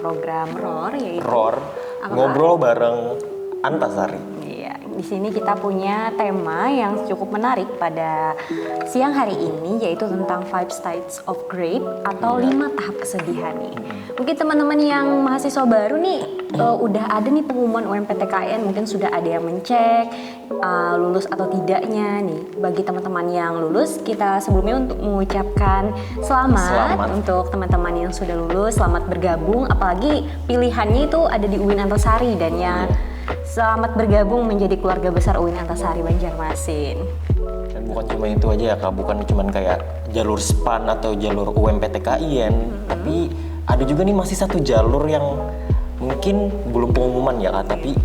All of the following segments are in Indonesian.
program ROR, yaitu ROR, ngobrol bareng Antasari. Iya, di sini kita punya tema yang cukup menarik pada siang hari ini, yaitu tentang 5 stages of grief atau 5 tahap kesedihan nih. Mungkin teman-teman yang mahasiswa baru nih udah ada nih pengumuman UMPTKIN, mungkin sudah ada yang mencek lulus atau tidaknya nih. Bagi teman-teman yang lulus, kita sebelumnya untuk mengucapkan selamat untuk teman-teman yang sudah lulus, selamat bergabung. Apalagi pilihannya itu ada di UIN Antasari dan yang selamat bergabung menjadi keluarga besar UIN Antasari Banjarmasin. Dan bukan cuma itu aja ya Kak, bukan cuma kayak jalur SPAN atau jalur UMPTKIN, tapi ada juga nih masih satu jalur yang mungkin belum pengumuman ya Kak, tapi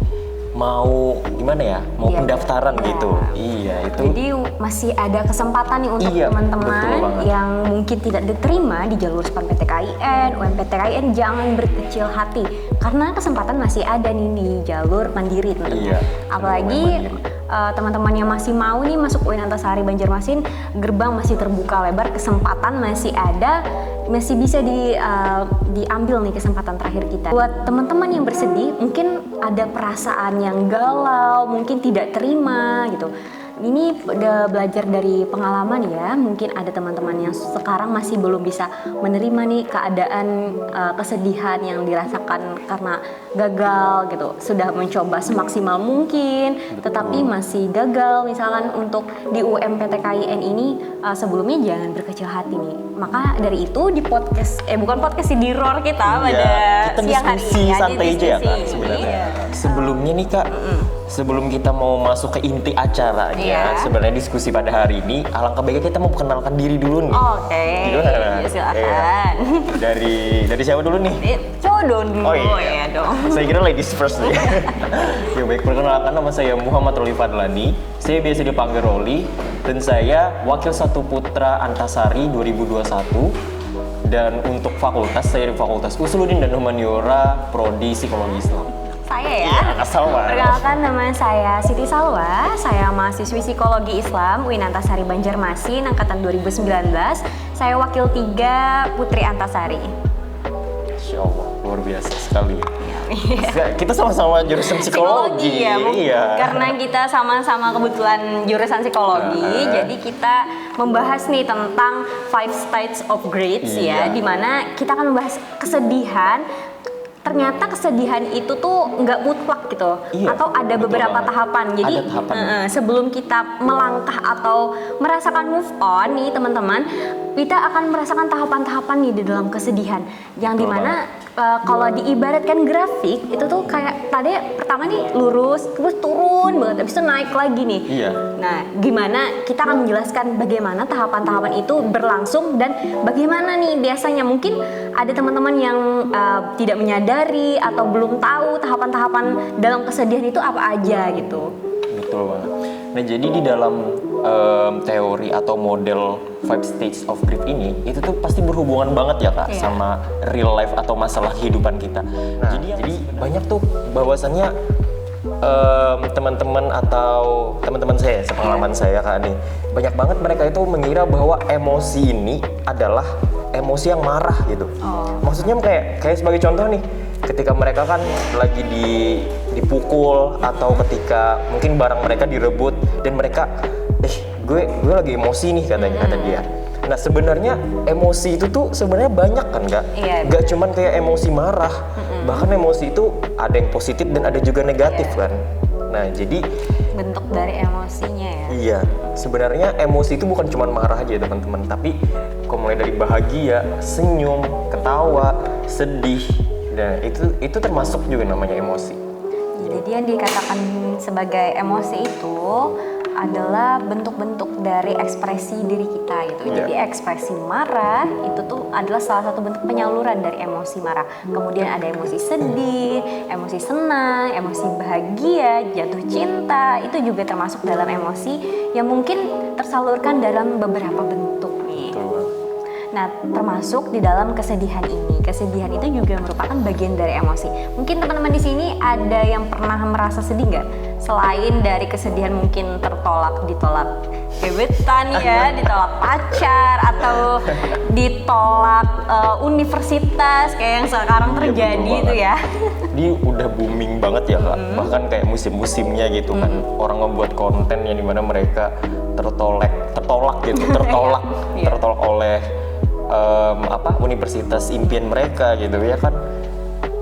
mau gimana ya, mau pendaftaran gitu. Iya, itu. Jadi masih ada kesempatan nih untuk teman-teman yang mungkin tidak diterima di jalur SPAN PTKIN, UMPTKIN, jangan berkecil hati karena kesempatan masih ada nih di jalur mandiri tentunya. Apalagi teman-teman yang masih mau nih masuk UIN Antasari Banjarmasin, gerbang masih terbuka lebar, kesempatan masih ada, masih bisa diambil nih kesempatan terakhir kita. Buat teman-teman yang bersedih, mungkin ada perasaan yang galau, mungkin tidak terima gitu. Ini udah belajar dari pengalaman ya, mungkin ada teman-teman yang sekarang masih belum bisa menerima nih keadaan kesedihan yang dirasakan karena gagal gitu. Sudah mencoba semaksimal mungkin, tetapi masih gagal. Misalkan untuk di UMPTKIN ini sebelumnya jangan berkecil hati nih. Maka dari itu di podcast, bukan podcast sih, di ROR kita pada siang hari ini. Santai aja ya Kak sebenarnya. Sebelumnya nih Kak, sebelum kita mau masuk ke inti acaranya, sebenarnya diskusi pada hari ini, alangkah baiknya kita mau perkenalkan diri dulu nih. Oke, silakan. Dari siapa dulu nih? Cowok dulu. Oh iya dong. Saya kira ladies first nih. Ya baik, perkenalkan, nama saya Muhammad Roli Fadlani. Saya biasa dipanggil Roli dan saya wakil 1 Putra Antasari 2021. Dan untuk fakultas, saya di Fakultas Usuluddin dan Humaniora, Prodi Psikologi Islam. Saya ya, perkenalkan nama saya Siti Salwa, saya mahasiswi Psikologi Islam UIN Antasari Banjarmasin angkatan 2019. Saya wakil 3 Putri Antasari. Insya Allah, luar biasa sekali. Kita sama-sama jurusan psikologi ya, iya. Karena kita sama-sama kebetulan jurusan psikologi, jadi kita membahas nih tentang 5 stages of grief ya, dimana kita akan membahas kesedihan. Ternyata kesedihan itu tuh nggak mutlak gitu, atau ada beberapa tahapan. Jadi sebelum kita melangkah atau merasakan move on nih teman-teman, kita akan merasakan tahapan-tahapan nih di dalam kesedihan, yang dimana kalau diibaratkan grafik itu tuh kayak tadi pertama nih lurus, terus turun banget, habis itu naik lagi nih. Nah, gimana kita akan menjelaskan bagaimana tahapan-tahapan itu berlangsung dan bagaimana nih biasanya mungkin ada teman-teman yang tidak menyadari atau belum tahu tahapan-tahapan dalam kesedihan itu apa aja gitu. Betul banget. Nah, jadi di dalam teori atau model 5 stages of grief ini, itu tuh pasti berhubungan banget ya Kak sama real life atau masalah kehidupan kita. Nah, jadi banyak tuh bahwasannya teman-teman atau teman-teman saya, sepengalaman saya Kak nih, banyak banget mereka itu mengira bahwa emosi ini adalah emosi yang marah gitu. Maksudnya kayak sebagai contoh nih, ketika mereka kan lagi dipukul atau ketika mungkin barang mereka direbut dan mereka gue lagi emosi nih kata dia. Nah, sebenarnya emosi itu tuh sebenarnya banyak kan nggak cuman kayak emosi marah, bahkan emosi itu ada yang positif dan ada juga negatif kan. Nah, jadi bentuk dari emosinya ya. Iya, sebenarnya emosi itu bukan cuma marah aja teman-teman, tapi mulai dari bahagia, senyum, ketawa, sedih. Nah, itu termasuk juga namanya emosi. Jadi yang dikatakan sebagai emosi itu adalah bentuk-bentuk dari ekspresi diri kita gitu. Jadi ekspresi marah itu tuh adalah salah satu bentuk penyaluran dari emosi marah. Kemudian ada emosi sedih, emosi senang, emosi bahagia, jatuh cinta, itu juga termasuk dalam emosi yang mungkin tersalurkan dalam beberapa bentuk nih. Nah, termasuk di dalam kesedihan ini. Kesedihan itu juga merupakan bagian dari emosi. Mungkin teman-teman di sini ada yang pernah merasa sedih nggak? Selain dari kesedihan mungkin ditolak gebetan ya, ditolak pacar atau ditolak universitas kayak yang sekarang terjadi itu ya. Ini udah booming banget ya Kak, bahkan kayak musim-musimnya gitu kan. Orang ngebuat konten yang dimana mereka tertolak oleh universitas impian mereka gitu ya kan.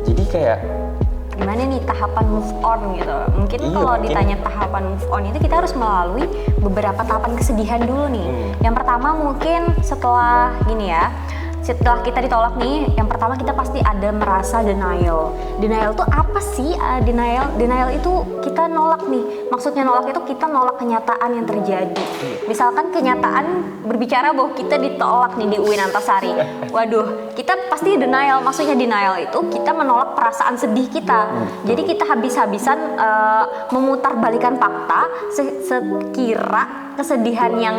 Jadi kayak gimana nih tahapan move on gitu. Mungkin kalau ditanya tahapan move on itu kita harus melalui beberapa tahapan kesedihan dulu nih. Yang pertama mungkin setelah kita ditolak nih, yang pertama kita pasti ada merasa denial. Denial tuh apa sih? Denial itu kita nolak nih. Maksudnya nolak itu kita nolak kenyataan yang terjadi. Misalkan kenyataan berbicara bahwa kita ditolak nih di UIN Antasari. Waduh, kita pasti denial. Maksudnya denial itu kita menolak perasaan sedih kita. Jadi kita habis-habisan memutarbalikan fakta sekira kesedihan yang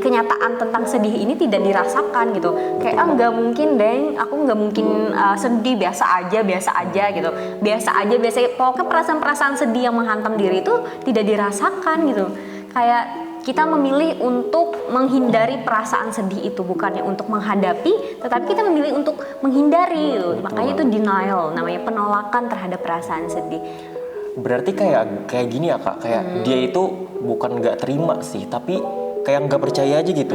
kenyataan tentang sedih ini tidak dirasakan gitu. Kayak nggak mungkin deh, aku nggak mungkin sedih, biasa aja gitu. Biasa aja pokoknya perasaan-perasaan sedih yang menghantam diri itu tidak dirasakan gitu. Kayak kita memilih untuk menghindari perasaan sedih itu, bukannya untuk menghadapi, tetapi kita memilih untuk menghindari gitu. Makanya itu denial, namanya penolakan terhadap perasaan sedih. Berarti kayak gini ya Kak, kayak dia itu bukan nggak terima sih, tapi kayak nggak percaya aja gitu.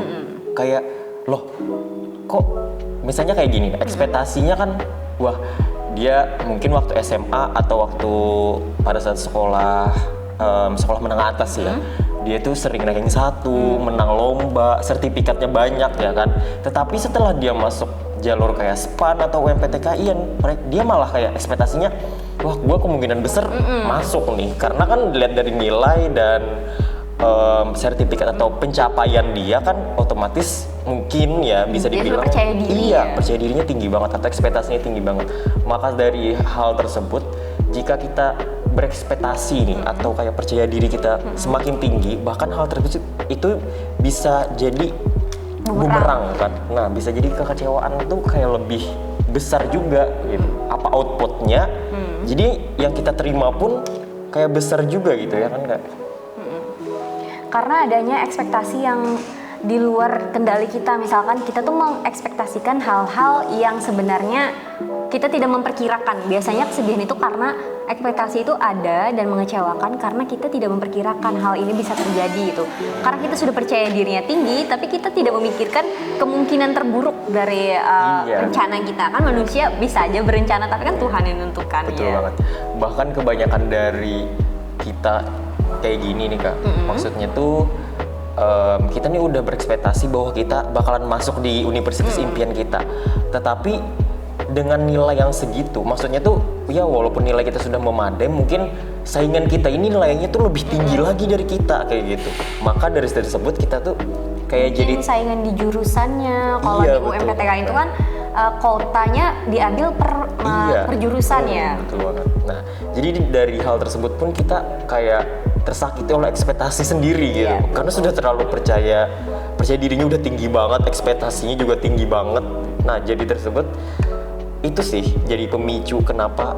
Kayak loh, kok misalnya kayak gini, ekspektasinya kan, wah dia mungkin waktu SMA atau waktu pada saat sekolah menengah atas ya, dia tuh sering ranking 1, menang lomba, sertifikatnya banyak ya kan. Tetapi setelah dia masuk jalur kayak SPAN atau UMPTKI, dia malah kayak ekspektasinya, wah gue kemungkinan besar masuk nih, karena kan dilihat dari nilai dan sertifikat atau pencapaian dia kan otomatis mungkin ya bisa dibilang percaya diri percaya dirinya tinggi banget atau ekspektasinya tinggi banget. Maka dari hal tersebut, jika kita berekspektasi nih atau kayak percaya diri kita semakin tinggi, bahkan hal tersebut itu bisa jadi bumerang kan. Nah, bisa jadi kekecewaan itu kayak lebih besar juga gitu. Apa outputnya? Jadi yang kita terima pun kayak besar juga gitu ya kan Kak? Karena adanya ekspektasi yang di luar kendali kita. Misalkan kita tuh mengekspektasikan hal-hal yang sebenarnya kita tidak memperkirakan. Biasanya kesedihan itu karena ekspektasi itu ada dan mengecewakan karena kita tidak memperkirakan hal ini bisa terjadi gitu. Karena kita sudah percaya dirinya tinggi, tapi kita tidak memikirkan kemungkinan terburuk dari rencana kita. Kan manusia bisa aja berencana, tapi kan Tuhan yang menentukan. Betul banget. Bahkan kebanyakan dari kita kayak gini nih Kak, maksudnya tuh kita nih udah berekspektasi bahwa kita bakalan masuk di universitas impian kita, tetapi dengan nilai yang segitu, maksudnya tuh ya walaupun nilai kita sudah memadai, mungkin saingan kita ini nilainya tuh lebih tinggi lagi dari kita kayak gitu. Maka dari tersebut kita tuh kayak mungkin jadi saingan di jurusannya. Kalau di UMPTKI itu kan kuotanya diambil per jurusan ya. Betul banget. Nah, jadi dari hal tersebut pun kita kayak tersakiti oleh ekspektasi sendiri gitu. Karena sudah terlalu percaya dirinya udah tinggi banget, ekspektasinya juga tinggi banget. Nah, jadi tersebut itu sih jadi pemicu kenapa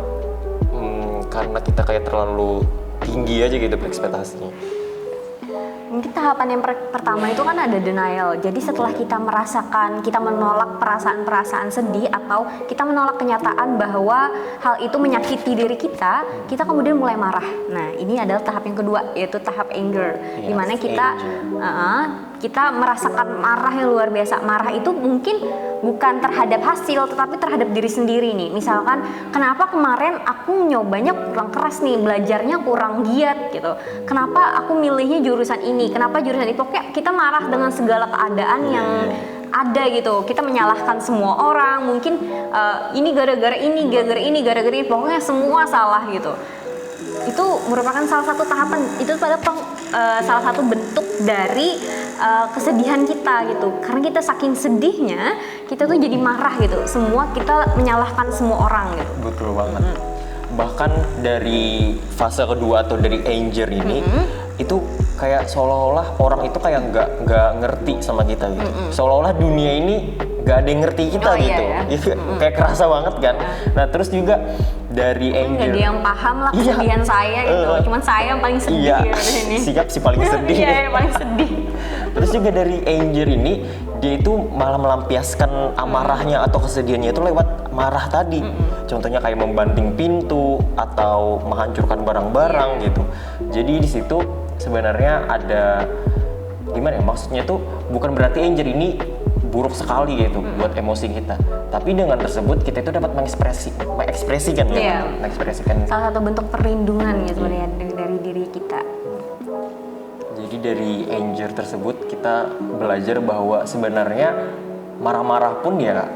karena kita kayak terlalu tinggi aja gitu berekspektasinya. Mungkin tahapan yang pertama itu kan ada denial. Jadi setelah kita merasakan, kita menolak perasaan-perasaan sedih atau kita menolak kenyataan bahwa hal itu menyakiti diri kita kemudian mulai marah. Nah, ini adalah tahap yang kedua, yaitu tahap anger. Di mana kita merasakan marah yang luar biasa. Marah itu mungkin bukan terhadap hasil, tetapi terhadap diri sendiri nih. Misalkan, kenapa kemarin aku nyobanya kurang keras nih, belajarnya kurang giat gitu. Kenapa aku milihnya jurusan ini? Kenapa jurusan itu? Pokoknya kita marah dengan segala keadaan yang ada gitu. Kita menyalahkan semua orang. Mungkin ini gara-gara ini, pokoknya semua salah gitu. Itu merupakan salah satu tahapan, itu salah satu bentuk dari kesedihan kita gitu. Karena kita saking sedihnya, kita tuh jadi marah gitu. Semua kita menyalahkan semua orang gitu. Betul banget. Bahkan dari fase kedua atau dari anger ini, itu kayak seolah-olah orang itu kayak nggak ngerti sama kita gitu. Seolah-olah dunia ini nggak ada yang ngerti kita gitu. Iya, kayak kerasa banget kan. Nah terus juga dari Angel. Nggak ada yang paham lah kesedihan saya gitu. Cuman saya yang paling sedih gitu di sini. Sikap si paling sedih. Iya, paling sedih. Terus juga dari Angel ini dia itu malah melampiaskan amarahnya atau kesedihannya itu lewat marah tadi. Contohnya kayak membanting pintu atau menghancurkan barang-barang gitu. Jadi di situ sebenarnya ada gimana ya, maksudnya tuh bukan berarti Angel ini buruk sekali gitu buat emosi kita. Tapi dengan tersebut kita itu dapat mengekspresikan gitu. Mengekspresikan. Salah satu bentuk perlindungan gitu sebenarnya dari diri kita. Jadi dari Angel tersebut kita belajar bahwa sebenarnya marah-marah pun ya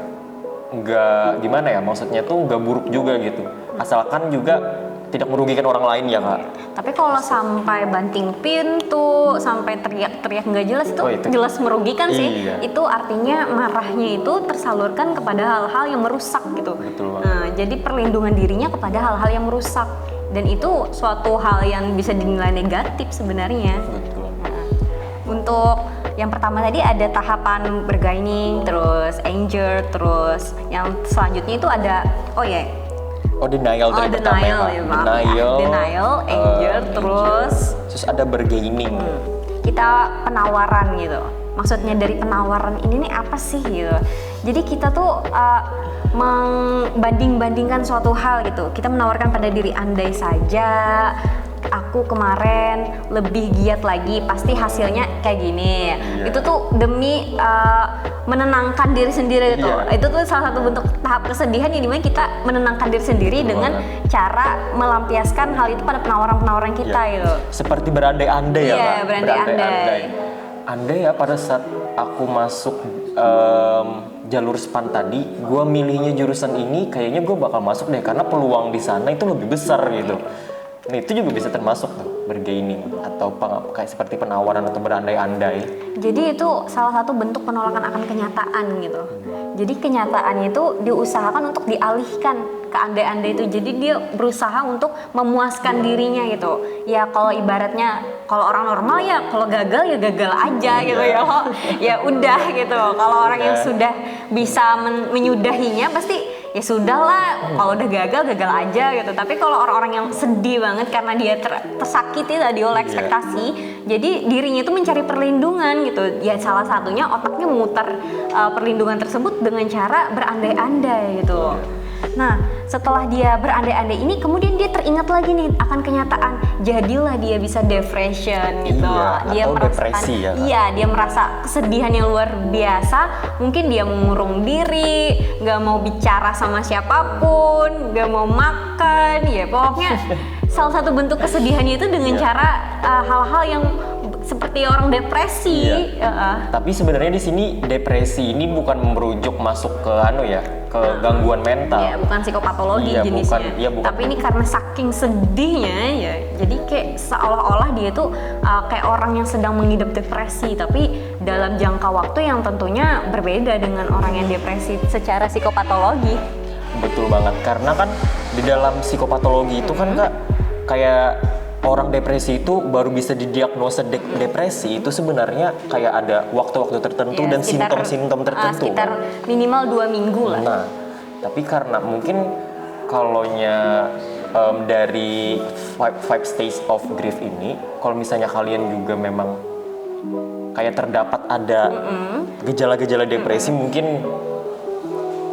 nggak gimana ya, maksudnya tuh nggak buruk juga gitu. Asalkan juga tidak merugikan orang lain ya Kak. Tapi kalau sampai banting pintu, sampai teriak-teriak nggak jelas itu jelas merugikan sih. Itu artinya marahnya itu tersalurkan kepada hal-hal yang merusak gitu. Betul. Nah, jadi perlindungan dirinya kepada hal-hal yang merusak. Dan itu suatu hal yang bisa dinilai negatif sebenarnya. Betul. Nah, untuk yang pertama tadi ada tahapan bergaining, terus anger, terus yang selanjutnya itu ada denial tadi pertama ya, denial, anger, terus ada bergaining. Kita penawaran gitu. Maksudnya dari penawaran ini nih apa sih gitu. Jadi kita tuh membanding-bandingkan suatu hal gitu. Kita menawarkan pada diri, andai saja aku kemarin lebih giat lagi, pasti hasilnya kayak gini. Itu tuh demi menenangkan diri sendiri gitu. Itu tuh salah satu bentuk tahap kesedihan yang dimana kita menenangkan diri sendiri dengan cara melampiaskan hal itu pada penawaran-penawaran kita gitu. Seperti berandai-andai ya Kak? Berandai-andai. Andai ya pada saat aku masuk jalur SPAN tadi, gue milihnya jurusan ini, kayaknya gue bakal masuk deh karena peluang di sana itu lebih besar gitu. Nah itu juga bisa termasuk tuh bergaining atau kayak seperti penawaran atau berandai-andai. Jadi itu salah satu bentuk penolakan akan kenyataan gitu. Jadi kenyataannya itu diusahakan untuk dialihkan ke andai-andai itu. Jadi dia berusaha untuk memuaskan dirinya gitu. Ya kalau ibaratnya kalau orang normal ya kalau gagal ya gagal aja gitu ya. Ya udah gitu. Kalau orang yang sudah bisa menyudahinya pasti ya sudahlah, kalau udah gagal aja gitu. Tapi kalau orang-orang yang sedih banget karena dia tersakiti tadi oleh ekspektasi, jadi dirinya itu mencari perlindungan gitu. Ya salah satunya otaknya memutar perlindungan tersebut dengan cara berandai-andai gitu. Nah, setelah dia berandai-andai ini, kemudian dia teringat lagi nih akan kenyataan. Jadilah dia bisa depression gitu. Dia atau merasakan, depresi ya. Iya, dia merasa kesedihan yang luar biasa. Mungkin dia mengurung diri, nggak mau bicara sama siapapun, nggak mau makan. Ya pokoknya salah satu bentuk kesedihannya itu dengan cara hal-hal yang seperti orang depresi. Tapi sebenarnya di sini depresi ini bukan merujuk masuk ke gangguan mental. Ya, bukan psikopatologi jenisnya. Bukan. Tapi ini karena saking sedihnya ya, jadi kayak seolah-olah dia tuh kayak orang yang sedang mengidap depresi, tapi dalam jangka waktu yang tentunya berbeda dengan orang yang depresi secara psikopatologi. Betul banget, karena kan di dalam psikopatologi itu kan Kak, kayak orang depresi itu baru bisa didiagnosa depresi itu sebenarnya kayak ada waktu-waktu tertentu dan simptom-simptom tertentu. Sekitar minimal 2 minggu lah. Nah, tapi karena mungkin kalonya dari five stage of grief ini, kalau misalnya kalian juga memang kayak terdapat ada gejala-gejala depresi mungkin,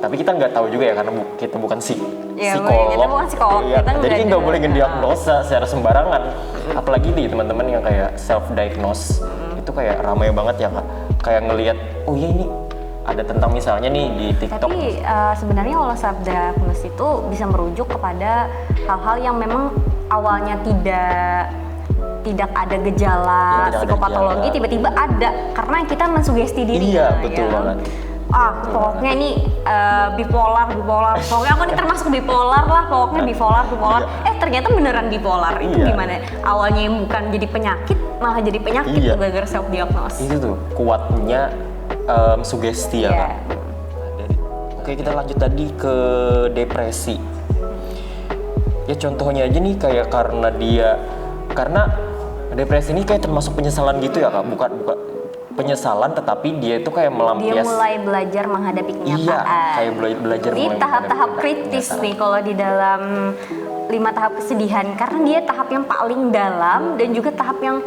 tapi kita nggak tahu juga ya karena kita bukan psikolog. Kita bukan psikolog. Jadi nggak boleh ngediagnosa secara sembarangan. Apalagi nih teman-teman yang kayak self diagnose itu kayak ramai banget ya Kak. Kayak ngelihat, oh iya ini ada tentang misalnya nih di TikTok. Tapi sebenarnya kalau self diagnose itu bisa merujuk kepada hal-hal yang memang awalnya tidak ada gejala psikopatologi, tiba-tiba ada karena kita mensugesti diri. Iya, betul banget. Pokoknya ini bipolar. Pokoknya aku ini termasuk bipolar lah, pokoknya bipolar. Ternyata beneran bipolar. Itu gimana? Awalnya yang bukan jadi penyakit, malah jadi penyakit gara-gara self diagnosis. Itu tuh kuatnya sugesti ya Kak. Oke, kita lanjut tadi ke depresi. Ya contohnya aja nih kayak karena Depresi ini kayak termasuk penyesalan gitu ya Kak? Bukan penyesalan, tetapi dia itu kayak dia mulai belajar menghadapi kenyataan. Iya, kayak belajar di tahap-tahap kritis nih kalau di dalam 5 tahap kesedihan, karena dia tahap yang paling dalam dan juga tahap yang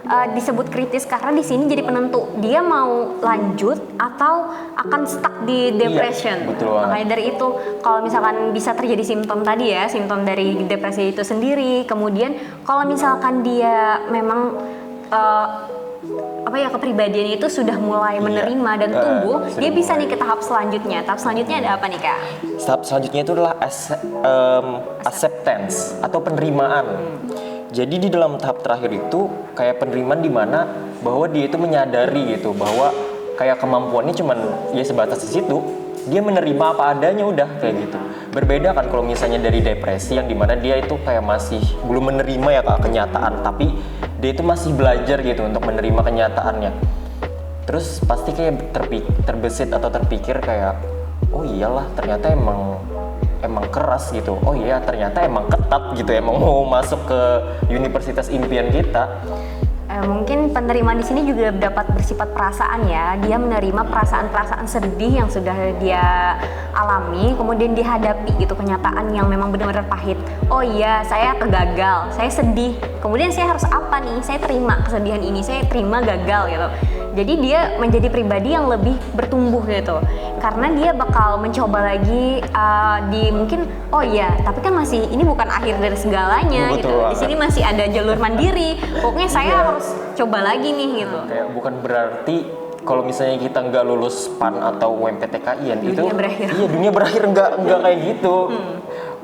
disebut kritis karena di sini jadi penentu dia mau lanjut atau akan stuck di depression. Iya, betul. Makanya dari itu kalau misalkan bisa terjadi simptom tadi ya, simptom dari depresi itu sendiri. Kemudian kalau misalkan dia memang kepribadian itu sudah mulai menerima dan tumbuh, dia bisa nih ke tahap selanjutnya. Tahap selanjutnya ada apa nih Kak? Tahap selanjutnya itu adalah acceptance atau penerimaan. Jadi di dalam tahap terakhir itu kayak penerimaan di mana bahwa dia itu menyadari gitu bahwa kayak kemampuannya cuman ya sebatas di situ. Dia menerima apa adanya udah kayak gitu. Berbeda kan kalau misalnya dari depresi yang dimana dia itu kayak masih belum menerima ya Kak kenyataan, tapi dia itu masih belajar gitu untuk menerima kenyataannya. Terus pasti kayak terbesit atau terpikir kayak oh iyalah ternyata emang keras gitu. Oh iya ternyata emang ketat gitu, emang mau masuk ke universitas impian kita. Mungkin penerimaan di sini juga dapat bersifat perasaan ya. Dia menerima perasaan-perasaan sedih yang sudah dia alami, kemudian dihadapi gitu kenyataan yang memang benar-benar pahit. Oh iya, saya kegagal, saya sedih. Kemudian saya harus apa nih? Saya terima kesedihan ini, saya terima gagal gitu. Jadi dia menjadi pribadi yang lebih bertumbuh gitu. Karena dia bakal mencoba lagi di mungkin oh iya, tapi kan masih ini bukan akhir dari segalanya. Betul, gitu. Di sini masih ada jalur mandiri. Pokoknya saya harus coba lagi nih gitu. Kayak bukan berarti kalau misalnya kita nggak lulus PAN atau UMPTKI itu berakhir. Iya, dunia berakhir nggak kayak gitu.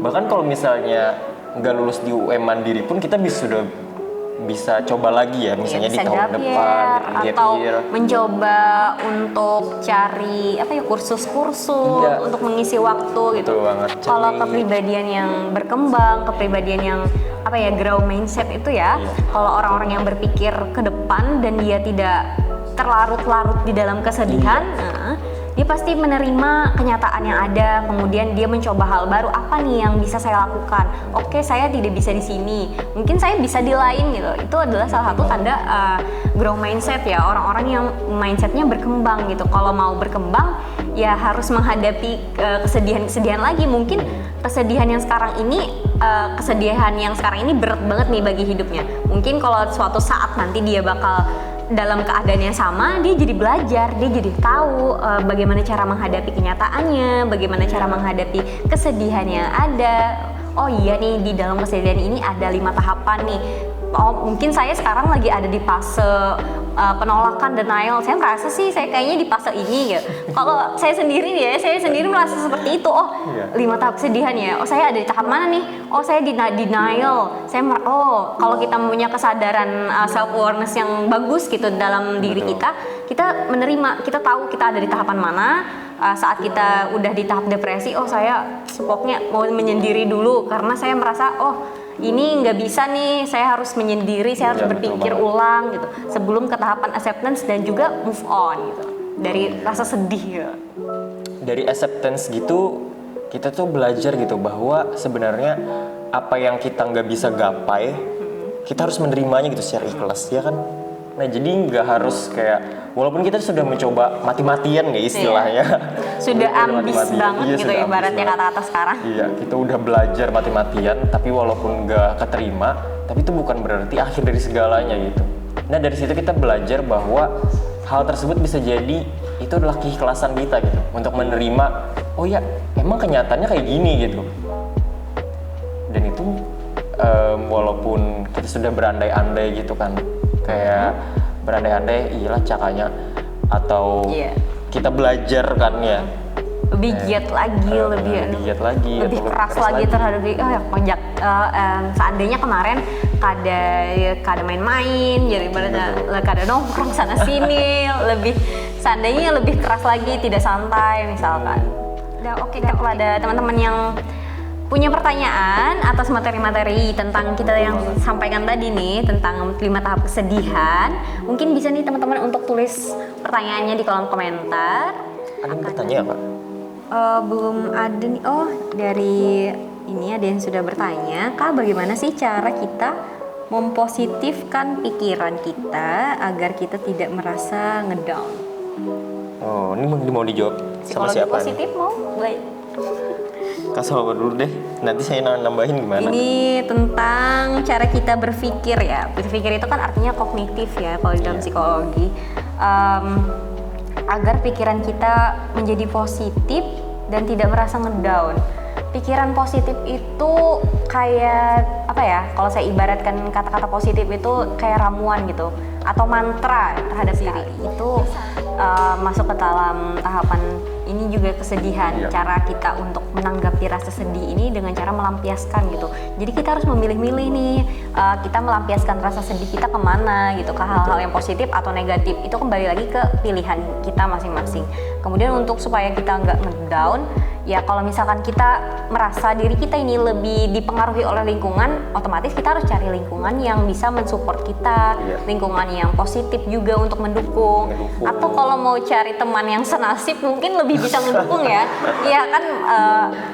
Bahkan kalau misalnya nggak lulus di UM Mandiri pun kita bisa coba lagi ya, misalnya di tahun depan atau mencoba untuk cari kursus-kursus untuk mengisi waktu gitu. Kalau kepribadian yang berkembang, kepribadian yang grow mindset itu ya, kalau orang-orang yang berpikir ke depan dan dia tidak terlarut-larut di dalam kesedihan, dia pasti menerima kenyataan yang ada, kemudian dia mencoba hal baru. Apa nih yang bisa saya lakukan? Oke, saya tidak bisa di sini, mungkin saya bisa di lain gitu. Itu adalah salah satu tanda grow mindset ya, orang-orang yang mindsetnya berkembang gitu. Kalau mau berkembang ya harus menghadapi kesedihan-kesedihan lagi. Mungkin kesedihan yang sekarang ini berat banget nih bagi hidupnya. Mungkin kalau suatu saat nanti dia bakal dalam keadaan yang sama, dia jadi belajar, dia jadi tahu bagaimana cara menghadapi kenyataannya, bagaimana cara menghadapi kesedihan yang ada. Oh iya nih, di dalam kesedihan ini ada 5 tahapan nih. Oh mungkin saya sekarang lagi ada di fase penolakan, denial. Saya merasa sih saya kayaknya di fase ini ya. Kalau saya sendiri merasa seperti itu. Oh 5 tahap kesedihan ya. Oh saya ada di tahap mana nih? Oh saya di denial. Kalau kita punya kesadaran self awareness yang bagus gitu dalam diri kita menerima, kita tahu kita ada di tahapan mana. Saat kita udah di tahap depresi, oh saya pokoknya mau menyendiri dulu karena saya merasa ini nggak bisa nih, saya harus menyendiri, saya harus berpikir ulang gitu sebelum ke tahapan acceptance dan juga move on gitu dari rasa sedih ya. Dari acceptance gitu kita tuh belajar gitu bahwa sebenarnya apa yang kita nggak bisa gapai kita harus menerimanya gitu secara ikhlas ya kan. Nah jadi nggak harus kayak walaupun kita sudah mencoba mati-matian ya istilahnya. Sudah ambis banget gitu ibaratnya kata-kata sekarang. Iya, kita udah belajar mati-matian tapi walaupun nggak keterima, tapi itu bukan berarti akhir dari segalanya gitu. Nah dari situ kita belajar bahwa hal tersebut bisa jadi itu adalah keikhlasan kita gitu untuk menerima oh ya emang kenyataannya kayak gini gitu. Dan itu walaupun kita sudah berandai-andai gitu kan, kayak berandai-andai iyalah cakanya atau kita belajar kan ya lebih giat lagi, lebih keras lagi terhadap seandainya kemarin kada main-main jadi kada nongkrong sana sini seandainya lebih keras lagi, tidak santai misalkan. Oke, kepada teman-teman yang punya pertanyaan atas materi-materi tentang kita yang sampaikan tadi nih tentang 5 tahap kesedihan, mungkin bisa nih teman-teman untuk tulis pertanyaannya di kolom komentar. Ada yang bertanya Kak? Belum ada nih. Oh, dari ini ada yang sudah bertanya, Kak, bagaimana sih cara kita mempositifkan pikiran kita agar kita tidak merasa ngedown. Oh, ini mau dijawab sama Psikologi siapa positif nih? mau? Baik. Kak Salwa dulu deh, nanti saya nambahin gimana? Ini tentang cara kita berpikir ya. Berpikir itu kan artinya kognitif ya kalau di dalam psikologi. Agar pikiran kita menjadi positif dan tidak merasa ngedown. Pikiran positif itu kayak apa ya? Kalau saya ibaratkan kata-kata positif itu kayak ramuan gitu atau mantra terhadap diri. Itu masuk ke dalam tahapan ini juga kesedihan. Cara kita untuk menanggapi rasa sedih ini dengan cara melampiaskan gitu. Jadi kita harus memilih-milih nih, kita melampiaskan rasa sedih kita kemana gitu, ke hal-hal yang positif atau negatif. Itu kembali lagi ke pilihan kita masing-masing. Kemudian untuk supaya kita nggak ngedown, ya kalau misalkan kita merasa diri kita ini lebih dipengaruhi oleh lingkungan, otomatis kita harus cari lingkungan yang bisa mensupport kita, lingkungan yang positif juga untuk mendukung. Atau kalau mau cari teman yang senasib mungkin lebih bisa mendukung ya. Iya kan,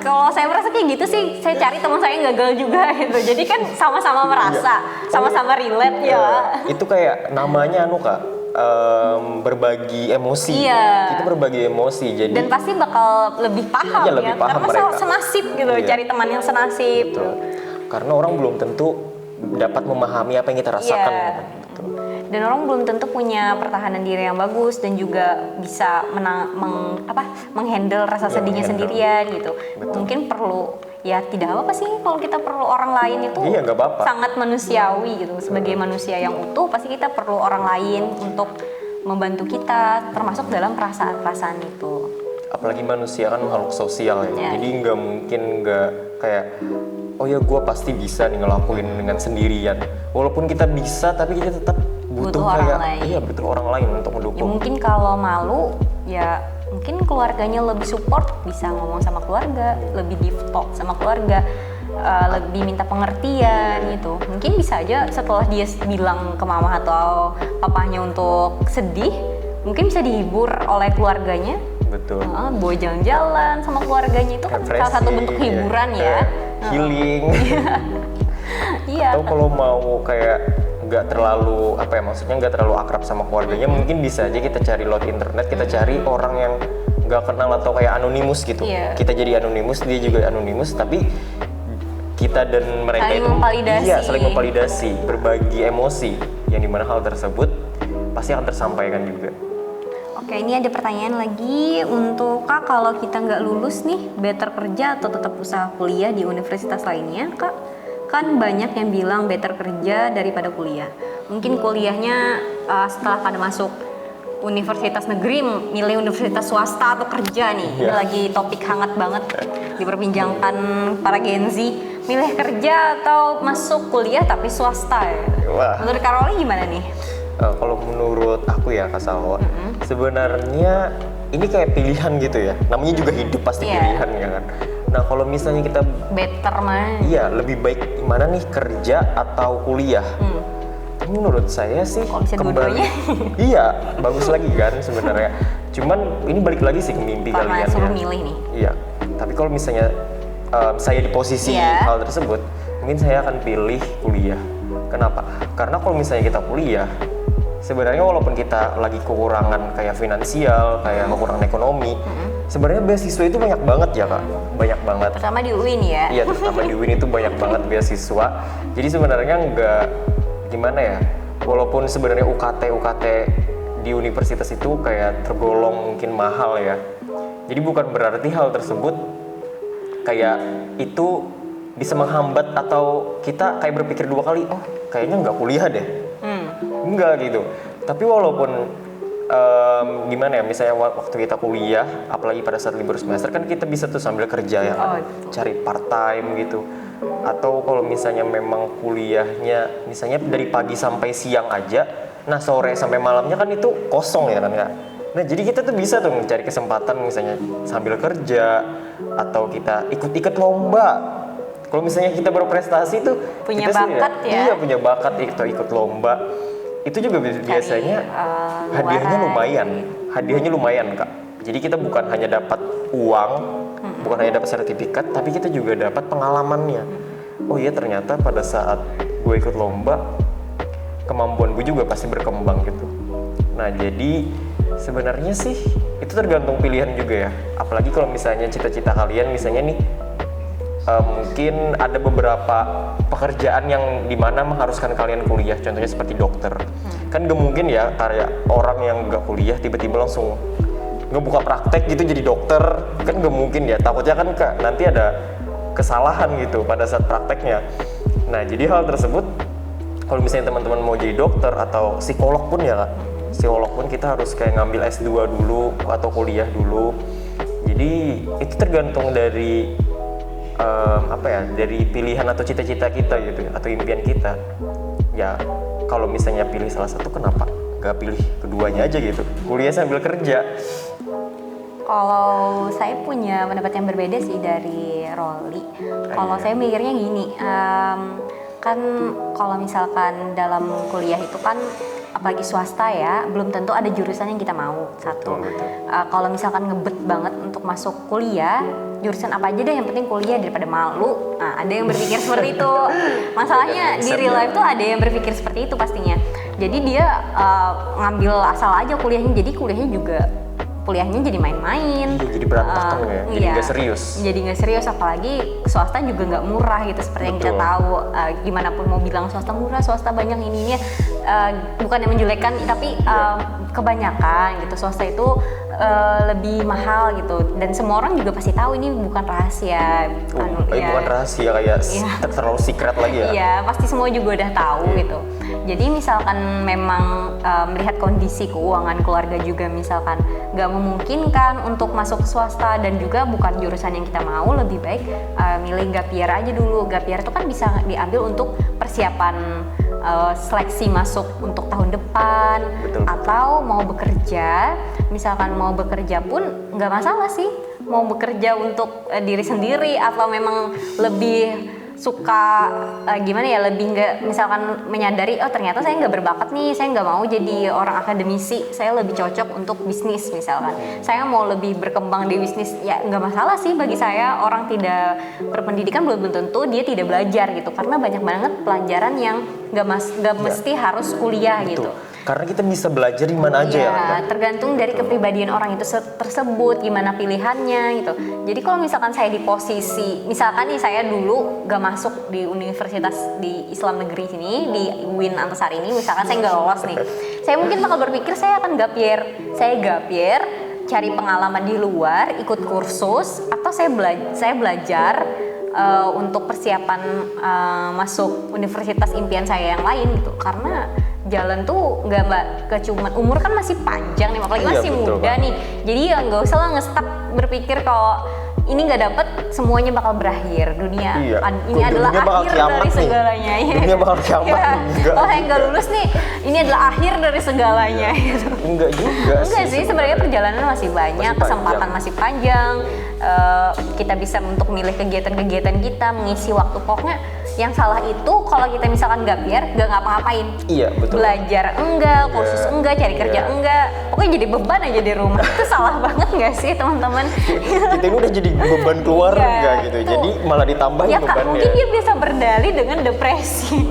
kalau saya merasa kayak gitu sih, saya cari teman saya yang gagal juga gitu. Jadi kan sama-sama merasa, sama-sama relate ya. Itu kayak namanya Kak, berbagi emosi. Kita berbagi emosi, jadi dan pasti bakal lebih paham ya, lebih paham karena mereka. senasib gitu, cari teman yang senasib. Betul. Karena orang belum tentu dapat memahami apa yang kita rasakan. Gitu. Dan orang belum tentu punya pertahanan diri yang bagus dan juga bisa menghandle rasa sedihnya sendirian gitu. Betul. Mungkin perlu, ya tidak apa-apa sih kalau kita perlu orang lain itu. Nggak apa-apa. Sangat manusiawi gitu. Sebagai manusia yang utuh pasti kita perlu orang lain untuk membantu kita, termasuk dalam perasaan-perasaan itu. Apalagi manusia kan makhluk sosial ya. Jadi nggak mungkin nggak kayak, oh ya gue pasti bisa nih ngelakuin dengan sendirian. Walaupun kita bisa, tapi kita tetap butuh orang lain. Iya, butuh orang lain untuk mendukung. Ya mungkin kalau malu, ya mungkin keluarganya lebih support, bisa ngomong sama keluarga, lebih deep talk sama keluarga, lebih minta pengertian gitu. Mungkin bisa aja setelah dia bilang ke mama atau papahnya untuk sedih, mungkin bisa dihibur oleh keluarganya. Betul. Bawa jalan-jalan sama keluarganya itu kan salah satu bentuk hiburan ya. Healing. Iya. Atau kalau mau kayak nggak terlalu maksudnya nggak terlalu akrab sama keluarganya, mungkin bisa aja kita cari lewat internet, kita cari orang yang nggak kenal atau kayak anonimus gitu. Kita jadi anonimus, dia juga anonimus, tapi kita dan mereka saling itu memvalidasi. Saling memvalidasi, berbagi emosi yang dimana hal tersebut pasti akan tersampaikan juga. Oke, ini ada pertanyaan lagi untuk Kak, kalau kita nggak lulus nih, better kerja atau tetap usaha kuliah di universitas lainnya, Kak? Kan banyak yang bilang better kerja daripada kuliah. Mungkin kuliahnya setelah pada masuk universitas negeri, milih universitas swasta atau kerja nih. Ini lagi topik hangat banget diperbincangkan para Gen Z. Milih kerja atau masuk kuliah tapi swasta ya? Menurut Kak Rolly gimana nih? Kalau menurut aku ya Kak Salwa, sebenarnya ini kayak pilihan gitu ya. Namanya juga hidup pasti pilihan ya kan. Nah kalau misalnya kita better mana? Iya, lebih baik mana nih, kerja atau kuliah? Menurut saya sih kembali. Iya, bagus lagi kan sebenarnya. Cuman ini balik lagi sih ke mimpi kalian. Karena suruh milih nih. Iya. Tapi kalau misalnya saya di posisi hal tersebut, mungkin saya akan pilih kuliah. Kenapa? Karena kalau misalnya kita kuliah, sebenarnya walaupun kita lagi kekurangan kayak finansial, kayak kekurangan ekonomi, sebenarnya beasiswa itu banyak banget ya Kak, banyak banget. Terutama di UIN ya? Iya, terutama di UIN itu banyak banget beasiswa. Jadi sebenarnya nggak gimana ya, walaupun sebenarnya UKT di universitas itu kayak tergolong mungkin mahal ya. Jadi bukan berarti hal tersebut kayak itu bisa menghambat atau kita kayak berpikir dua kali, oh kayaknya nggak kuliah deh. Enggak gitu. Tapi walaupun gimana ya, misalnya waktu kita kuliah, apalagi pada saat libur semester kan kita bisa tuh sambil kerja ya kan, cari part time gitu. Atau kalau misalnya memang kuliahnya misalnya dari pagi sampai siang aja, nah sore sampai malamnya kan itu kosong ya kan Kak. Nah jadi kita tuh bisa tuh mencari kesempatan misalnya sambil kerja, atau kita ikut lomba. Kalau misalnya kita berprestasi tuh punya kita bakat ya? Iya, punya bakat itu ikut lomba. Itu juga biasanya hadiahnya lumayan Kak. Jadi kita bukan hanya dapat uang, bukan hanya dapat sertifikat, tapi kita juga dapat pengalamannya. Oh iya, ternyata pada saat gue gue ikut lomba, kemampuan gue juga pasti berkembang gitu. Nah jadi sebenarnya sih itu tergantung pilihan juga ya. Apalagi kalau misalnya cita-cita kalian misalnya nih mungkin ada beberapa pekerjaan yang dimana mengharuskan kalian kuliah, contohnya seperti dokter. Kan gak mungkin ya kayak orang yang gak kuliah tiba-tiba langsung ngebuka praktek gitu jadi dokter, kan gak mungkin ya. Takutnya kan nanti ada kesalahan gitu pada saat prakteknya. Nah jadi hal tersebut kalau misalnya teman-teman mau jadi dokter atau psikolog pun ya Kak, psikolog pun kita harus kayak ngambil S2 dulu atau kuliah dulu. Jadi itu tergantung dari dari pilihan atau cita-cita kita gitu atau impian kita. Ya kalau misalnya pilih salah satu, kenapa gak pilih keduanya aja gitu, kuliah sambil kerja. Kalau saya punya pendapat yang berbeda sih dari Rolly. Kalau saya mikirnya gini, kan kalau misalkan dalam kuliah itu kan apalagi swasta ya, belum tentu ada jurusan yang kita mau. Satu, kalau misalkan ngebet banget untuk masuk kuliah, jurusan apa aja deh yang penting kuliah daripada malu. Nah, ada yang berpikir seperti itu. Masalahnya di real life tuh ada yang berpikir seperti itu pastinya. Jadi dia ngambil asal aja kuliahnya, jadi kuliahnya jadi main-main. Iya, jadi berantakan ya, jadi nggak serius. Jadi nggak serius, apalagi swasta juga nggak murah gitu seperti yang kita tahu. Gimana pun mau bilang swasta murah, swasta banyak ininya, bukan yang menjelekkan, tapi kebanyakan gitu swasta itu lebih mahal gitu, dan semua orang juga pasti tahu ini bukan rahasia. Bukan rahasia kayak terlalu secret lagi ya. Iya, pasti semua juga udah tahu gitu. Jadi misalkan memang melihat kondisi keuangan keluarga juga misalkan nggak memungkinkan untuk masuk swasta dan juga bukan jurusan yang kita mau, lebih baik milih gap year aja dulu. Gap year itu kan bisa diambil untuk persiapan seleksi masuk untuk tahun depan. Betul. Atau mau bekerja, misalkan mau bekerja pun nggak masalah sih, mau bekerja untuk diri sendiri atau memang lebih suka lebih nggak, misalkan menyadari ternyata saya nggak berbakat nih, saya nggak mau jadi orang akademisi, saya lebih cocok untuk bisnis misalkan, saya mau lebih berkembang di bisnis, ya nggak masalah sih bagi saya. Orang tidak berpendidikan belum tentu dia tidak belajar gitu, karena banyak banget pelajaran yang nggak mesti harus kuliah. Betul. Gitu. Karena kita bisa belajar di mana aja ya kan? Tergantung dari kepribadian orang itu tersebut, gimana pilihannya gitu. Jadi kalau misalkan saya di posisi, misalkan nih saya dulu gak masuk di universitas di Islam Negeri sini, di UIN Antasari ini, misalkan saya gak lolos nih, saya mungkin bakal berpikir saya akan gap year. Saya gap year, cari pengalaman di luar, ikut kursus, atau saya belajar untuk persiapan masuk universitas impian saya yang lain gitu. Karena jalan tuh nggak kecuman umur kan masih panjang nih, apalagi masih muda nih. Jadi ya nggak usah lah nge-stuck berpikir kalau ini nggak dapet semuanya bakal berakhir. Dunia ini adalah akhir dari segalanya. Dunia bakal kiamat. Kalau yang nggak lulus nih, ini adalah akhir dari segalanya. Gitu. Enggak juga. Enggak sih, sebenarnya perjalanan masih banyak, kesempatan masih panjang. Kita bisa untuk milih kegiatan-kegiatan kita, mengisi waktu. Pokoknya yang salah itu kalau kita misalkan gap year, nggak ngapa-ngapain. Iya, betul. Belajar enggak, kursus enggak, cari kerja enggak. Pokoknya jadi beban aja di rumah. Itu salah banget nggak sih teman-teman? Kita ini udah jadi beban keluarga gitu. Jadi malah ditambahin bebannya. Mungkin dia bisa berdalih dengan depresi.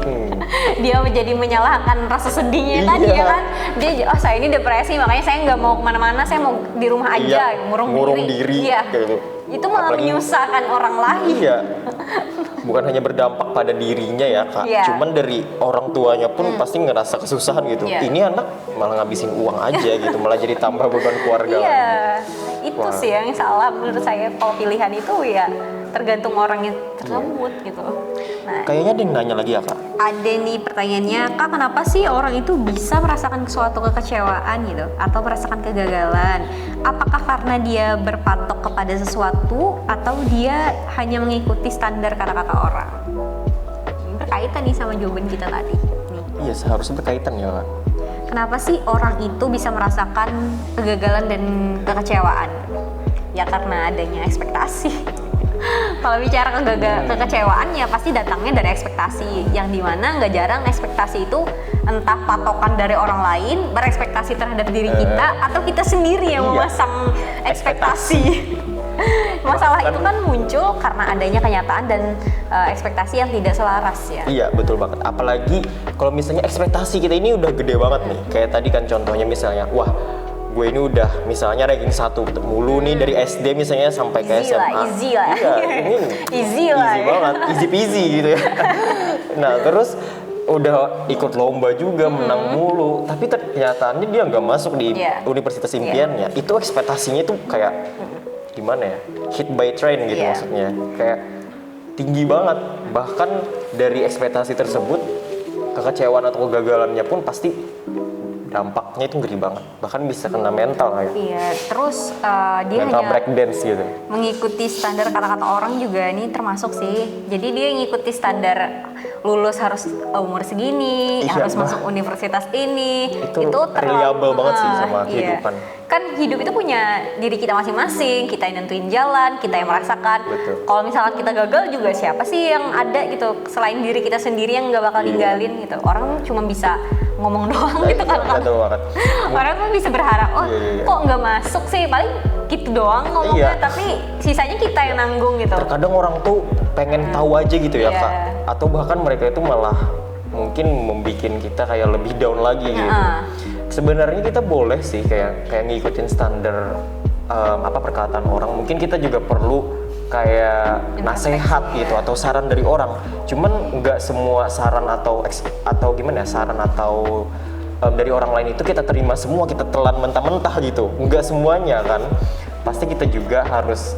Dia menjadi menyalahkan rasa sedihnya tadi ya kan. Dia saya ini depresi, makanya saya nggak mau kemana-mana, saya mau di rumah aja, ngurung diri. Iya. Gitu. Itu malah menyusahkan orang lain. Iya. Bukan hanya berdampak pada dirinya ya Kak, cuman dari orang tuanya pun pasti ngerasa kesusahan gitu. Ini anak malah ngabisin uang aja gitu, malah jadi tambah beban keluarga. Iya, itu sih yang salah menurut saya. Kalau pilihan itu ya tergantung orangnya tersebut gitu. Nah, kayaknya ada yang nanya lagi ya Kak? Ada nih pertanyaannya, Kak, kenapa sih orang itu bisa merasakan suatu kekecewaan gitu atau merasakan kegagalan? Apakah karena dia berpatok kepada sesuatu atau dia hanya mengikuti standar kata-kata orang? Berkaitan nih sama jawaban kita tadi nih. Iya, seharusnya berkaitan ya Kak. Kenapa sih orang itu bisa merasakan kegagalan dan kekecewaan? Ya karena adanya ekspektasi. Kalau bicara kekecewaan ya pasti datangnya dari ekspektasi, yang dimana nggak jarang ekspektasi itu entah patokan dari orang lain, berekspektasi terhadap diri kita, atau kita sendiri yang memasang ekspektasi. Masalah itu kan muncul karena adanya kenyataan dan ekspektasi yang tidak selaras ya. Iya, betul banget. Apalagi kalau misalnya ekspektasi kita ini udah gede banget nih. Kayak tadi kan contohnya misalnya, wah gue ini udah misalnya ranking 1 mulu nih dari SD misalnya sampai ke SMA. Easy lah. Iya, ini easy banget, easy peasy gitu ya. Nah terus udah ikut lomba juga, menang mulu, tapi ternyataannya dia nggak masuk di universitas impiannya. Itu ekspektasinya tuh kayak gimana ya, hit by train gitu maksudnya, kayak tinggi banget. Bahkan dari ekspektasi tersebut, kekecewaan atau kegagalannya pun pasti dampaknya itu ngeri banget, bahkan bisa kena mental kayak. Iya, terus dia mental hanya breakdance gitu. mengikuti standar kata-kata orang juga ini termasuk sih. Jadi dia ngikuti standar lulus harus umur segini, harus masuk universitas ini. Itu reliable banget sih sama kehidupan. Kan hidup itu punya diri kita masing-masing, kita yang nentuin jalan, kita yang merasakan. Kalau misalnya kita gagal juga siapa sih yang ada gitu selain diri kita sendiri yang nggak bakal ninggalin gitu. Orang cuma bisa ngomong doang gitu kan. Orang kan bisa berharap, kok nggak masuk sih, paling gitu doang ngomongnya, tapi sisanya kita yang nanggung gitu. Terkadang orang tuh pengen tahu aja gitu ya Kak, atau bahkan mereka itu malah mungkin membuat kita kayak lebih down lagi gitu. Sebenarnya kita boleh sih kayak ngikutin standar perkataan orang. Mungkin kita juga perlu kayak nasehat gitu atau saran dari orang. Cuman nggak semua saran atau gimana ya, saran atau dari orang lain itu kita terima semua, kita telan mentah-mentah gitu. Nggak semuanya kan. Pasti kita juga harus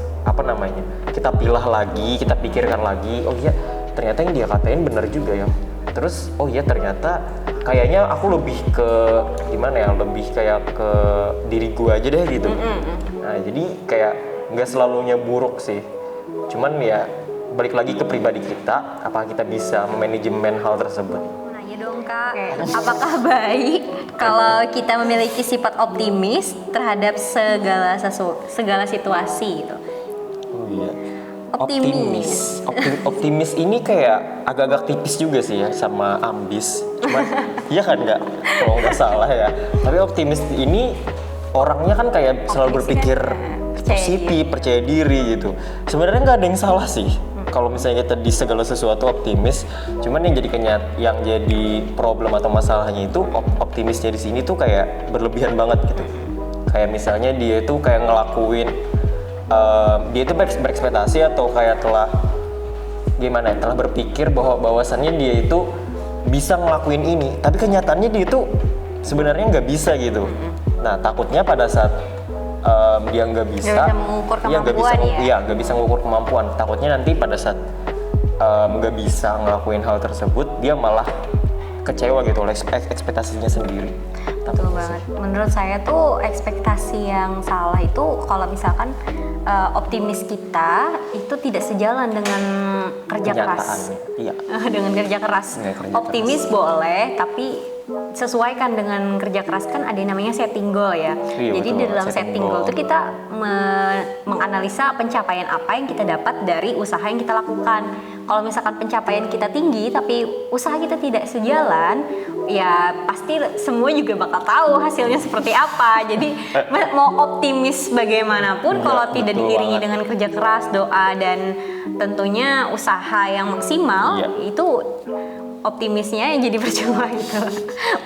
kita pilah lagi, kita pikirkan lagi. Oh iya, ternyata yang dia katain benar juga ya. Terus oh iya ternyata kayaknya aku lebih ke lebih kayak ke diri gue aja deh gitu. Nah jadi kayak nggak selalunya buruk sih, cuman ya balik lagi ke pribadi kita, apa kita bisa memanajemen hal tersebut. Nanya dong Kak, apakah baik kalau kita memiliki sifat optimis terhadap segala situasi gitu? Oh iya. Optimis ini kayak agak-agak tipis juga sih ya sama ambis. Cuman iya kan nggak, kalau nggak salah ya. Tapi optimis ini orangnya kan kayak selalu berpikir positif, percaya diri gitu. Sebenarnya nggak ada yang salah sih. Kalau misalnya kita di segala sesuatu optimis, cuman yang jadi problem atau masalahnya itu optimisnya di sini tuh kayak berlebihan banget gitu. Kayak misalnya dia itu kayak ngelakuin dia itu berekspektasi atau kayak telah berpikir bahwasannya dia itu bisa ngelakuin ini, tapi kenyataannya dia itu sebenarnya nggak bisa gitu. Nah takutnya pada saat dia nggak bisa mengukur kemampuan, takutnya nanti pada saat nggak bisa ngelakuin hal tersebut dia malah kecewa gitu oleh ekspektasinya sendiri. Betul banget. Menurut saya tuh ekspektasi yang salah itu kalau misalkan optimis kita itu tidak sejalan dengan kerja keras. Iya. Dengan kerja keras. Optimis boleh, tapi sesuaikan dengan kerja keras. Kan ada yang namanya setting goal ya. Iya, jadi betul, di dalam setting goal itu kita menganalisa pencapaian apa yang kita dapat dari usaha yang kita lakukan. Kalau misalkan pencapaian kita tinggi tapi usaha kita tidak sejalan, ya pasti semua juga bakal tahu hasilnya seperti apa. Jadi mau optimis bagaimanapun kalau tidak diiringi dengan kerja keras, doa dan tentunya usaha yang maksimal, itu optimisnya yang jadi percuma gitu.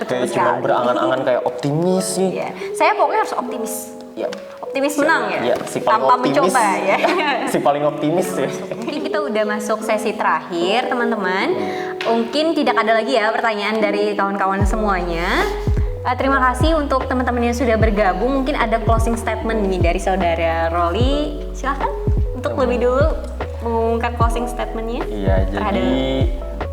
Betul sekali. Cuma berangan-angan kayak optimis sih. Iya. Saya pokoknya harus optimis. Iya. Optimis menang ya. Iya, si paling tanpa optimis, mencoba ya. Si paling optimis ya. Mungkin kita udah masuk sesi terakhir teman-teman. Mungkin tidak ada lagi ya pertanyaan dari kawan-kawan semuanya. Terima kasih untuk teman-teman yang sudah bergabung. Mungkin ada closing statement nih dari saudara Rolly. Silahkan untuk lebih dulu mengumumkan closing statementnya. Iya, jadi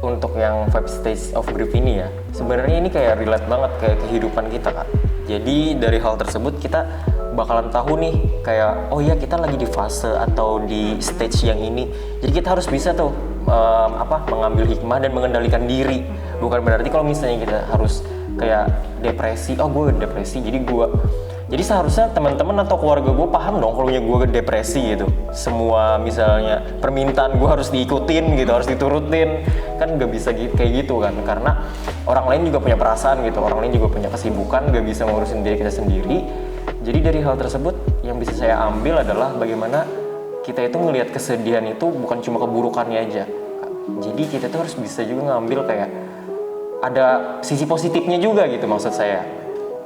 untuk yang 5 stage of grief ini ya, sebenarnya ini kayak relate banget kayak kehidupan kita Kak. Jadi dari hal tersebut kita bakalan tahu nih kayak oh iya kita lagi di fase atau di stage yang ini. Jadi kita harus bisa tuh mengambil hikmah dan mengendalikan diri. Bukan berarti kalau misalnya kita harus kayak depresi, oh gue depresi jadi seharusnya teman-teman atau keluarga gue paham dong kalau gue depresi gitu. Semua misalnya permintaan gue harus diikutin gitu, harus diturutin. Kan gak bisa kayak gitu kan. Karena orang lain juga punya perasaan gitu, orang lain juga punya kesibukan, gak bisa ngurusin diri kita sendiri. Jadi dari hal tersebut yang bisa saya ambil adalah bagaimana kita itu ngelihat kesedihan itu bukan cuma keburukannya aja. Jadi kita tuh harus bisa juga ngambil kayak ada sisi positifnya juga gitu maksud saya.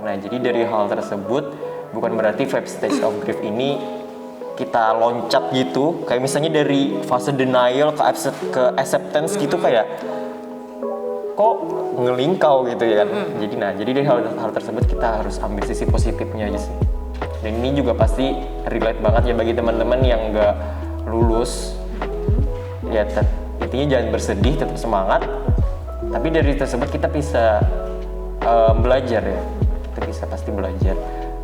Nah jadi dari hal tersebut bukan berarti 5 stage of grief ini kita loncat gitu, kayak misalnya dari fase denial ke acceptance gitu kayak kok ngelingkau gitu ya kan. Jadi dari hal tersebut kita harus ambil sisi positifnya aja sih. Dan ini juga pasti relate banget ya bagi teman-teman yang nggak lulus. Ya intinya jangan bersedih, tetap semangat. Tapi dari tersebut kita bisa belajar ya. Kita bisa pasti belajar.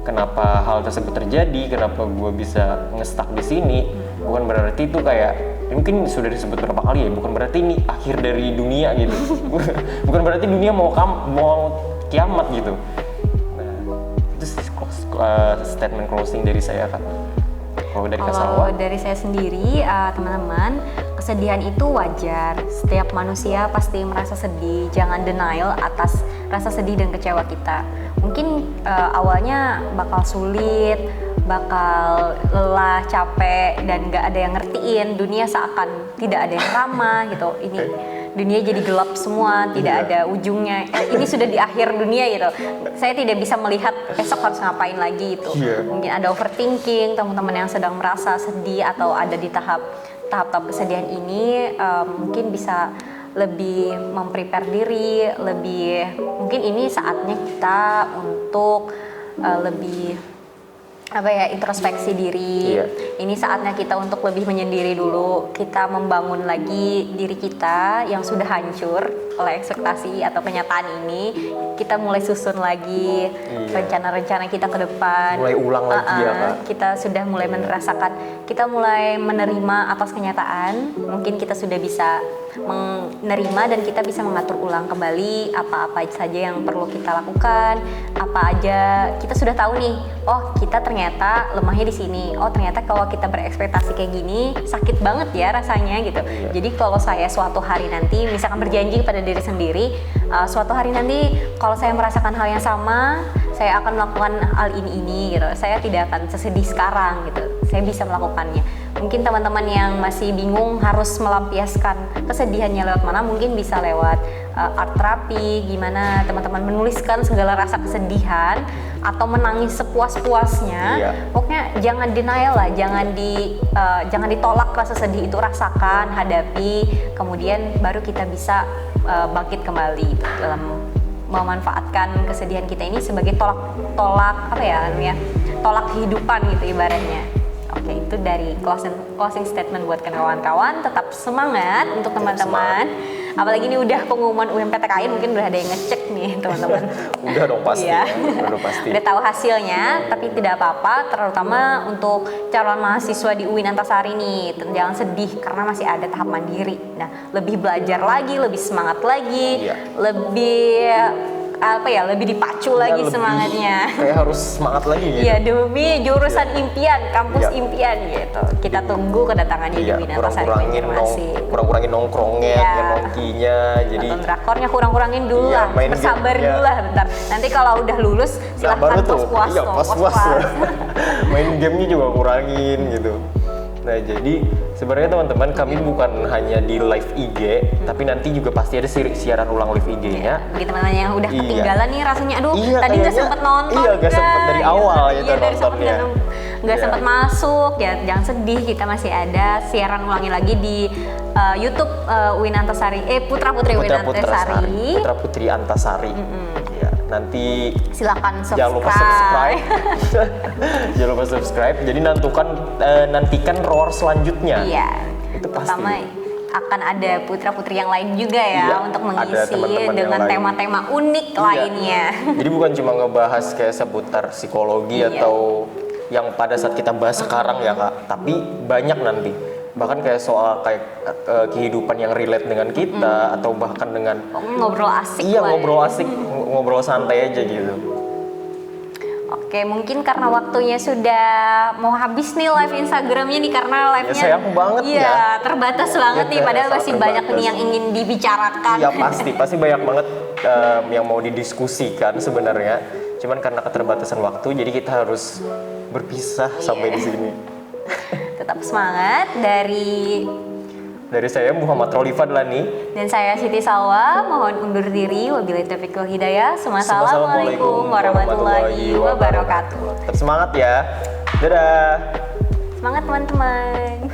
Kenapa hal tersebut terjadi? Kenapa gue bisa nge-stuck di sini? Bukan berarti itu kayak mungkin sudah disebut berapa kali ya. Bukan berarti ini akhir dari dunia gitu. Bukan berarti dunia mau kiamat gitu. Itu statement closing dari saya kan. Kalau dari Kak Salwa? Kalau dari saya sendiri, teman-teman, kesedihan itu wajar. Setiap manusia pasti merasa sedih. Jangan denial atas rasa sedih dan kecewa kita. Mungkin awalnya bakal sulit, bakal lelah, capek, dan gak ada yang ngertiin. Dunia seakan tidak ada yang ramah gitu. Ini dunia jadi gelap semua, tidak ada ujungnya. Ini sudah di akhir dunia gitu. Saya tidak bisa melihat besok harus ngapain lagi itu. Mungkin ada overthinking, teman-teman yang sedang merasa sedih atau ada di tahap-tahap kesedihan ini, mungkin bisa lebih memprepare diri, mungkin ini saatnya kita untuk lebih introspeksi diri. Ini saatnya kita untuk lebih menyendiri dulu. Kita membangun lagi diri kita yang sudah hancur oleh ekspektasi atau kenyataan ini. Kita mulai susun lagi rencana-rencana kita ke depan. Mulai ulang lagi ya Kak. Kita sudah mulai merasakan, kita mulai menerima atas kenyataan. Mungkin kita sudah bisa menerima dan kita bisa mengatur ulang kembali apa-apa saja yang perlu kita lakukan, apa aja kita sudah tahu nih. Oh, kita ternyata lemahnya di sini. Oh, ternyata kalau kita berekspektasi kayak gini sakit banget ya rasanya gitu. Jadi kalau saya suatu hari nanti misalkan berjanji kepada diri sendiri, suatu hari nanti kalau saya merasakan hal yang sama, saya akan melakukan hal ini gitu. Saya tidak akan sesedih sekarang gitu. Saya bisa melakukannya. Mungkin teman-teman yang masih bingung harus melampiaskan kesedihannya lewat mana, mungkin bisa lewat art terapi, gimana teman-teman menuliskan segala rasa kesedihan atau menangis sepuas-puasnya. Pokoknya jangan denial lah, jangan ditolak rasa sedih itu, rasakan, hadapi, kemudian baru kita bisa bangkit kembali dalam memanfaatkan kesedihan kita ini sebagai tolak kehidupan gitu ibaratnya. Oke, itu dari closing statement buat kawan-kawan. Tetap semangat untuk teman-teman. Apalagi ini udah pengumuman UMPTKI, mungkin udah ada yang ngecek nih teman-teman. Udah dong pasti. Udah pasti. Udah tahu hasilnya, tapi tidak apa-apa. Terutama untuk calon mahasiswa di UIN Antasari nih, jangan sedih karena masih ada tahap mandiri. Nah, lebih belajar lagi, lebih semangat lagi, lebih dipacu lagi semangatnya. Kayak harus semangat lagi gitu. Iya, demi jurusan impian, kampus impian gitu. Kita tunggu kedatangannya di UIN Antasari Banjarmasin. Kurang-kurangin nongkrongnya, nongkinya, jadi nonton drakornya kurang-kurangin dulu lah, bersabar dulu lah bentar. Nanti kalau udah lulus silahkan puas-puas. Main gamenya juga kurangin gitu. Nah jadi sebenarnya teman-teman kami bukan hanya di live IG, tapi nanti juga pasti ada siaran ulang live IG-nya. Bagi teman-teman yang udah ketinggalan nih rasanya, aduh tadi nggak sempet nonton. Iya nggak sempet dari awal gitu nontonnya. Nggak sempet masuk ya, jangan sedih, kita masih ada siaran ulangi lagi di YouTube UIN Antasari, Putra Putri UIN Antasari. Putra Putri Antasari. Nanti silakan subscribe. Jangan lupa subscribe. Jangan lupa subscribe. Jadi nantikan roar selanjutnya. Iya. Itu pasti. Pertama akan ada putra-putri yang lain juga ya untuk mengisi dengan tema-tema unik lainnya. Jadi bukan cuma ngebahas kayak seputar psikologi atau yang pada saat kita bahas sekarang ya Kak, tapi banyak nanti. Bahkan kayak soal kehidupan yang relate dengan kita atau bahkan dengan ngobrol asik. Iya, ngobrol asik, ngobrol santai aja gitu. Oke, mungkin karena waktunya sudah mau habis nih live Instagramnya nih, karena live-nya sayang banget terbatas banget nih, padahal masih banyak nih yang ingin dibicarakan. Iya pasti banyak banget yang mau didiskusikan sebenarnya. Cuman karena keterbatasan waktu, jadi kita harus berpisah sampai di sini. Tetap semangat dari saya Muhammad Roli Fadlani dan saya Siti Salwa, mohon undur diri. Wabillahi taufiq wal hidayah. Assalamualaikum warahmatullahi wabarakatuh. Tetap semangat ya. Dadah. Semangat teman-teman.